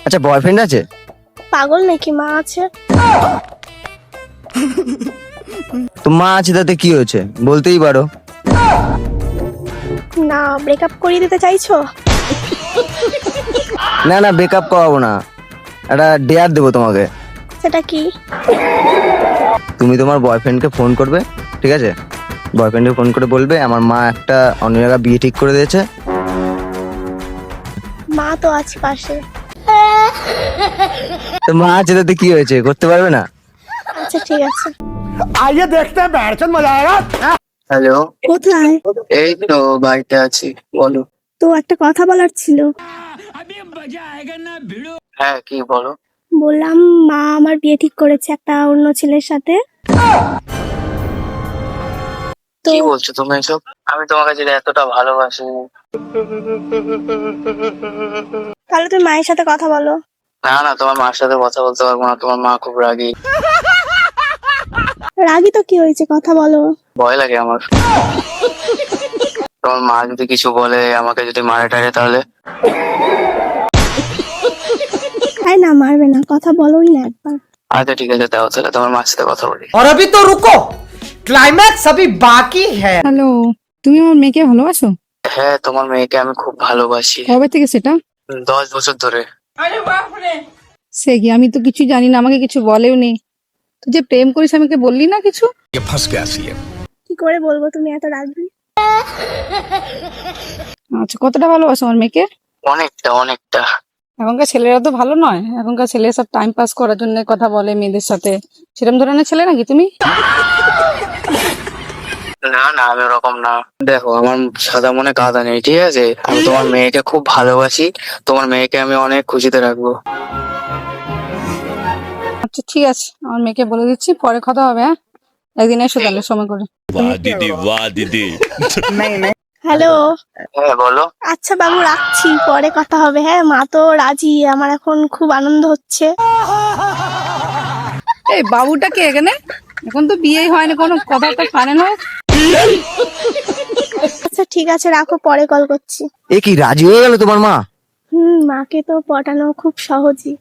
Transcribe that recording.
আচ্ছা, বয়ফ্রেন্ড আছে? পাগল নাকি, মা আছে। তো মা আছে তাতে কি হয়েছে, বলতেই পারো। না, ব্রেকআপ করিয়ে দিতে চাইছো? না না, ব্রেকআপ করাবো না, একটা ডেয়ার দেবো তোমাকে। সেটা কি? তুমি তোমার বয়ফ্রেন্ডকে ফোন করবে, ঠিক আছে? বয়ফ্রেন্ডকে ফোন করে বলবে আমার মা একটা অন্য জায়গায় বিয়ে ঠিক করে দিয়েছে। মা তো আছে পাশে। তো মা আছে তাতে কি হয়েছে, করতে পারবে না? আচ্ছা ঠিক আছে। आइए देखते हैं बैठचंद मजा आएगा। হ্যালো, কোথায়? এই তো বাড়িতে আছি, বলো। তো একটা কথা বলার ছিল। হ্যাঁ, কি বলো? বললাম মা আমার বিয়ে ঠিক করেছে একটা অন্য ছেলের সাথে। তো কি বলছো তুমি এসব? আমি তোমাকে যে এতটা ভালোবাসি। তাহলে তুমি মায়ের সাথে কথা বলো। না না, তোমার মার সাথে কথা বলতে পারবো না, তোমার মা খুব রাগী। রাগি তো কি হয়েছে, কথা বলো। ভয় লাগে আমার। তোমার মা যদি কিছু বলে, আমাকে যদি মারে টারে, তাহলে? তাই না, মারবে না, কথা বলোই না একবার। আচ্ছা ঠিক আছে, দাও তাহলে তোমার মার সাথে কথা বলি। और अभी तो रुको, क्लाइमैक्स अभी बाकी है। হ্যালো, তুমি আমার মেয়েকে ভালোবাসো? হ্যাঁ, তোমার মেয়েকে আমি খুব ভালোবাসি। কবে থেকে সেটা? 10 বছর ধরে। সে কি, আমি তো কিছু জানি না, আমাকে কিছু বলেও নি। তুই যে প্রেম করিস আমাকে বললি না কিছু? কি করে বলবো, তুমি এত রাগবি? আচ্ছা, কতটা ভালোবাসো আমার মেয়েকে? অনেকটা অনেকটা। এখনকার ছেলেরা তো ভালো নয়, এখনকার ছেলে সব টাইম পাস করার জন্য কথা বলে মেয়েদের সাথে। সেরকম ধরনের ছেলে নাকি তুমি? না না, আমি ওরকম না। দেখো, আমার সাদা মনে কাদা নেই, ঠিক আছে? আমি তোমার মেয়েকে খুব ভালোবাসি, তোমার মেয়েকে আমি অনেক খুশিতে রাখবো। আচ্ছা ঠিক আছে, আমার মেয়েকে বলে দিচ্ছি, পরে কথা হবে। হ্যাঁ, একদিন এসো তাহলে সময় করে। वाह दीदी वाह दीदी। হ্যালো। হ্যাঁ বলো। আচ্ছা বাবু, রাখছি, পরে কথা হবে। হ্যাঁ, মা তো রাজি, আমার এখন খুব আনন্দ হচ্ছে। এই বাবুটা কে এখানে? এখন তো বিয়েই হয়নি, কোনো কথাটা ফাইনাল হয়? আচ্ছা ঠিক আছে, রাখো, পরে কল করছি। এ কি, রাজি হয়ে গেল তোমার মা? মাকে তো পটানো খুব সহজই।